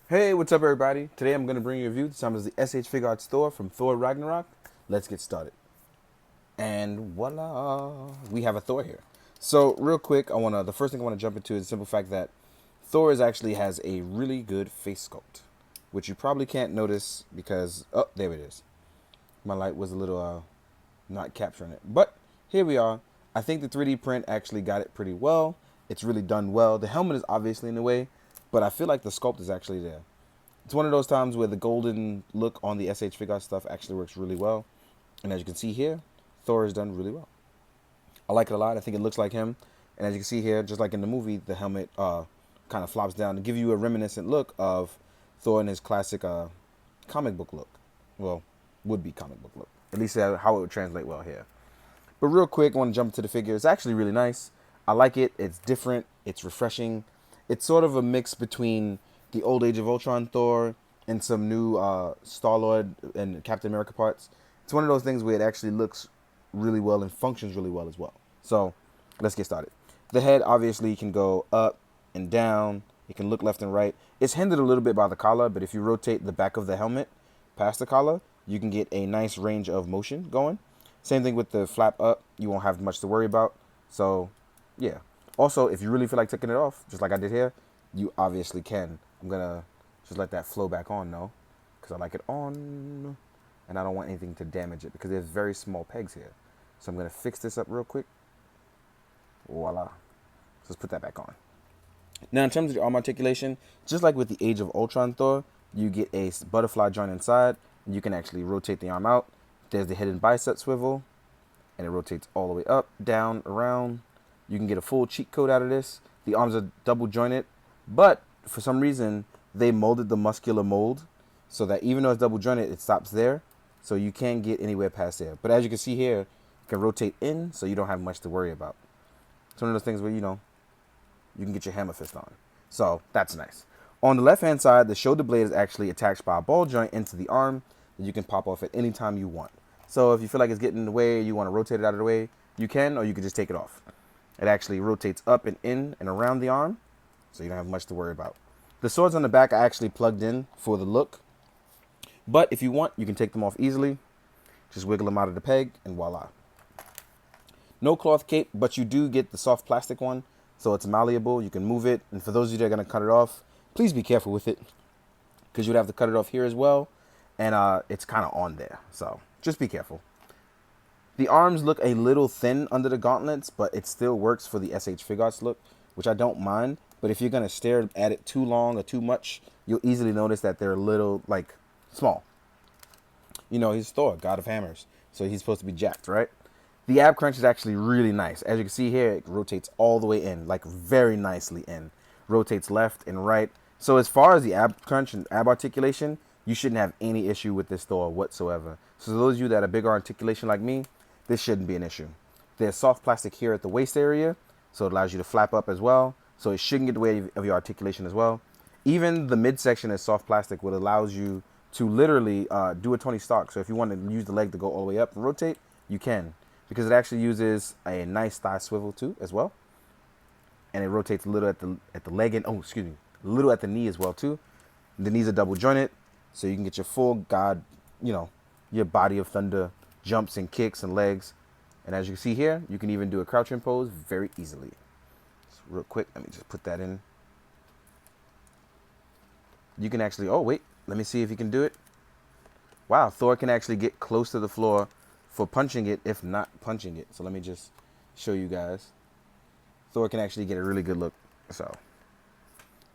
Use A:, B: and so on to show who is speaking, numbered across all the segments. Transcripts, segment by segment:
A: Hey, what's up, everybody? Today I'm going to bring you a review. This time is the SH Figuarts Thor from Thor Ragnarok. Let's get started. And voila, we have a Thor here. So, real quick, the first thing I want to jump into is the simple fact that Thor actually has a really good face sculpt, which you probably can't notice because, oh, there it is. My light was a little not capturing it. But here we are. I think the 3D print actually got it pretty well. It's really done well. The helmet is obviously in the way, but I feel like the sculpt is actually there. It's one of those times where the golden look on the SH Figuarts stuff actually works really well. And as you can see here, Thor is done really well. I like it a lot. I think it looks like him. And as you can see here, just like in the movie, the helmet kind of flops down to give you a reminiscent look of Thor in his classic comic book look. Well, would be comic book look. At least how it would translate well here. But real quick, I want to jump to the figure. It's actually really nice. I like it. It's different. It's refreshing. It's sort of a mix between the old Age of Ultron Thor and some new Star-Lord and Captain America parts. It's one of those things where it actually looks really well and functions really well as well. So let's get started. The head obviously can go up and down. It can look left and right. It's hindered a little bit by the collar, but if you rotate the back of the helmet past the collar, you can get a nice range of motion going. Same thing with the flap up. You won't have much to worry about. So, yeah. Also, if you really feel like taking it off, just like I did here, you obviously can. I'm going to just let that flow back on, though, because I like it on, and I don't want anything to damage it because there's very small pegs here. So I'm going to fix this up real quick. Voila. So let's put that back on. Now, in terms of the arm articulation, just like with the Age of Ultron Thor, you get a butterfly joint inside, and you can actually rotate the arm out. There's the hidden bicep swivel, and it rotates all the way up, down, around. You can get a full cheat code out of this. The arms are double jointed, but for some reason, they molded the muscular mold so that even though it's double jointed, it stops there. So you can't get anywhere past there. But as you can see here, you can rotate in, so you don't have much to worry about. It's one of those things where, you can get your hammer fist on. So that's nice. On the left-hand side, the shoulder blade is actually attached by a ball joint into the arm that you can pop off at any time you want. So if you feel like it's getting in the way, you want to rotate it out of the way, you can, or you can just take it off. It actually rotates up and in and around the arm, so you don't have much to worry about. The swords on the back are actually plugged in for the look, but if you want, you can take them off easily. Just wiggle them out of the peg, and voila. No cloth cape, but you do get the soft plastic one, so it's malleable. You can move it, and for those of you that are going to cut it off, please be careful with it, because you'd have to cut it off here as well, and it's kind of on there, so just be careful. The arms look a little thin under the gauntlets, but it still works for the SH Figuarts look, which I don't mind. But if you're going to stare at it too long or too much, you'll easily notice that they're a little, small. He's Thor, god of hammers, so he's supposed to be jacked, right? The ab crunch is actually really nice. As you can see here, it rotates all the way in, very nicely in. Rotates left and right. So as far as the ab crunch and ab articulation, you shouldn't have any issue with this Thor whatsoever. So those of you that are bigger articulation like me, this shouldn't be an issue. There's soft plastic here at the waist area, so it allows you to flap up as well. So it shouldn't get in the way of your articulation as well. Even the midsection is soft plastic, which allows you to literally do a Tony Stark. So if you want to use the leg to go all the way up and rotate, you can. Because it actually uses a nice thigh swivel too as well. And it rotates a little at the leg and, a little at the knee as well too. The knees are double jointed, so you can get your full your body of thunder jumps and kicks and legs. And as you can see here, you can even do a crouching pose very easily. So real quick, let me just put that in. You can actually, let me see if you can do it. Wow, Thor can actually get close to the floor for punching it, if not punching it. So let me just show you guys. Thor can actually get a really good look. So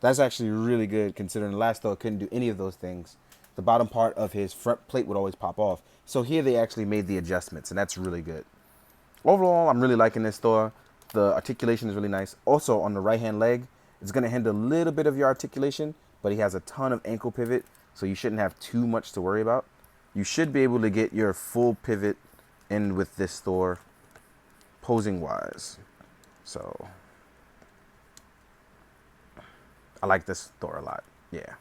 A: that's actually really good considering the last Thor couldn't do any of those things. The bottom part of his front plate would always pop off. So here they actually made the adjustments, and that's really good. Overall, I'm really liking this Thor. The articulation is really nice. Also, on the right-hand leg, it's going to hinder a little bit of your articulation, but he has a ton of ankle pivot, so you shouldn't have too much to worry about. You should be able to get your full pivot in with this Thor, posing-wise. So, I like this Thor a lot. Yeah.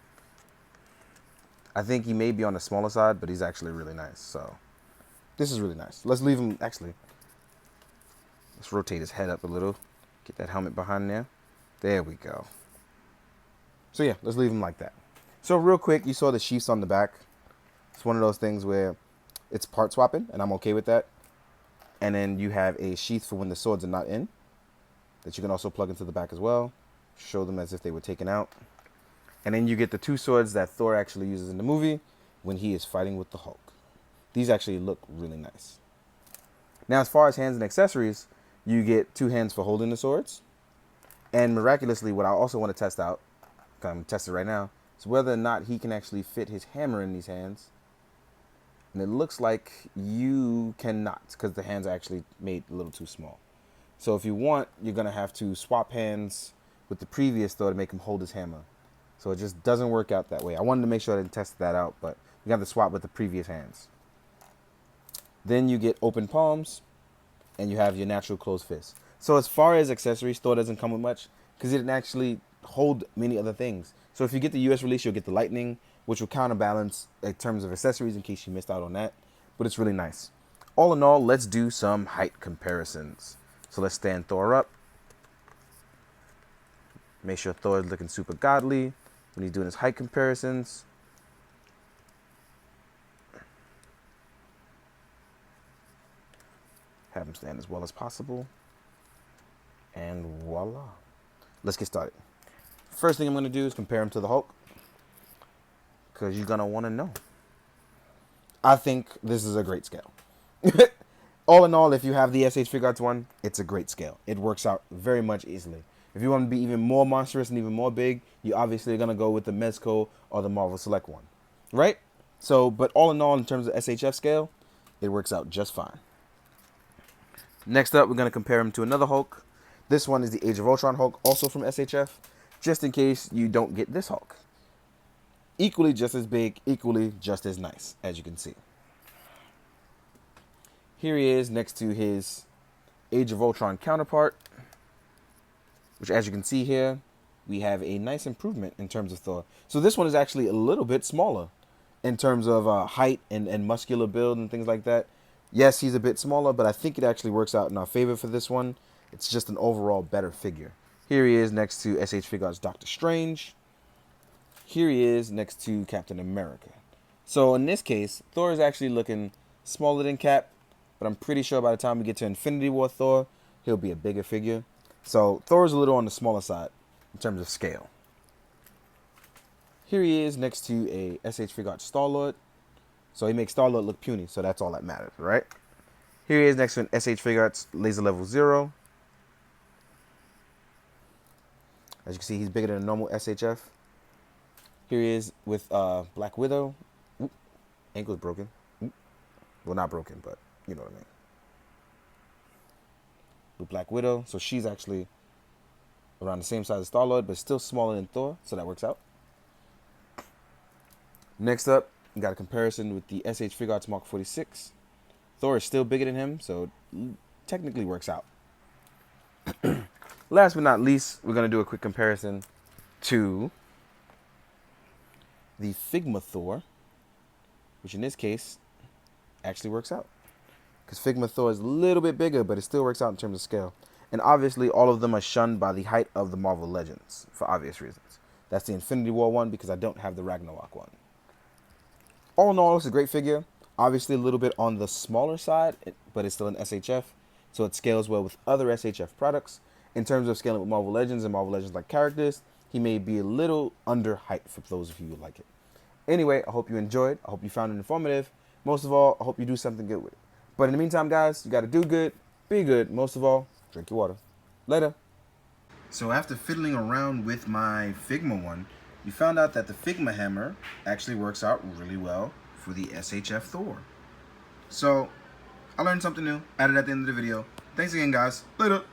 A: I think he may be on the smaller side, but he's actually really nice. So this is really nice. Let's leave him, actually, let's rotate his head up a little. Get that helmet behind there. There we go. So yeah, let's leave him like that. So real quick, you saw the sheaths on the back. It's one of those things where it's part swapping, and I'm okay with that. And then you have a sheath for when the swords are not in, that you can also plug into the back as well. Show them as if they were taken out. And then you get the 2 swords that Thor actually uses in the movie when he is fighting with the Hulk. These actually look really nice. Now, as far as hands and accessories, you get 2 hands for holding the swords. And miraculously, what I also want to test out, I'm going to test it right now, is whether or not he can actually fit his hammer in these hands. And it looks like you cannot, because the hands are actually made a little too small. So if you want, you're going to have to swap hands with the previous Thor to make him hold his hammer. So it just doesn't work out that way. I wanted to make sure I didn't test that out, but you have to swap with the previous hands. Then you get open palms, and you have your natural closed fists. So as far as accessories, Thor doesn't come with much, because it didn't actually hold many other things. So if you get the US release, you'll get the lightning, which will counterbalance in terms of accessories in case you missed out on that. But it's really nice. All in all, let's do some height comparisons. So let's stand Thor up. Make sure Thor is looking super godly when he's doing his height comparisons. Have him stand as well as possible. And voila. Let's get started. First thing I'm going to do is compare him to the Hulk, because you're going to want to know. I think this is a great scale. All in all, if you have the SH Figuarts one, it's a great scale. It works out very much easily. If you want to be even more monstrous and even more big, you obviously are going to go with the Mezco or the Marvel Select one. Right? So, but all in all, in terms of SHF scale, it works out just fine. Next up, we're going to compare him to another Hulk. This one is the Age of Ultron Hulk, also from SHF, just in case you don't get this Hulk. Equally just as big, equally just as nice, as you can see. Here he is next to his Age of Ultron counterpart, which, as you can see here, we have a nice improvement in terms of Thor. So this one is actually a little bit smaller in terms of height and muscular build and things like that. Yes, he's a bit smaller, but I think it actually works out in our favor for this one. It's just an overall better figure. Here he is next to SH Figuarts Doctor Strange. Here he is next to Captain America. So in this case, Thor is actually looking smaller than Cap, but I'm pretty sure by the time we get to Infinity War Thor, he'll be a bigger figure. So Thor is a little on the smaller side in terms of scale. Here he is next to a SH Figuarts Star-Lord. So he makes Star-Lord look puny, so that's all that matters, right? Here he is next to an SH Figuarts Laser Level 0. As you can see, he's bigger than a normal SHF. Here he is with Black Widow. Oop, ankle's broken. Oop. Well, not broken, but you know what I mean. With Black Widow. So she's actually around the same size as Star-Lord, but still smaller than Thor, so that works out. Next up, we got a comparison with the SH Figuarts Mark 46. Thor is still bigger than him, so it technically works out. Last but not least, we're going to do a quick comparison to the Figma Thor, which in this case actually works out. Because Figma Thor is a little bit bigger, but it still works out in terms of scale. And obviously, all of them are shunned by the height of the Marvel Legends, for obvious reasons. That's the Infinity War one, because I don't have the Ragnarok one. All in all, it's a great figure. Obviously, a little bit on the smaller side, but it's still an SHF, so it scales well with other SHF products. In terms of scaling with Marvel Legends and Marvel Legends-like characters, he may be a little under height for those of you who like it. Anyway, I hope you enjoyed. I hope you found it informative. Most of all, I hope you do something good with it. But in the meantime, guys, you got to do good, be good. Most of all, drink your water. Later. So after fiddling around with my Figma one, we found out that the Figma hammer actually works out really well for the SHF Thor. So I learned something new, added at the end of the video. Thanks again, guys. Later.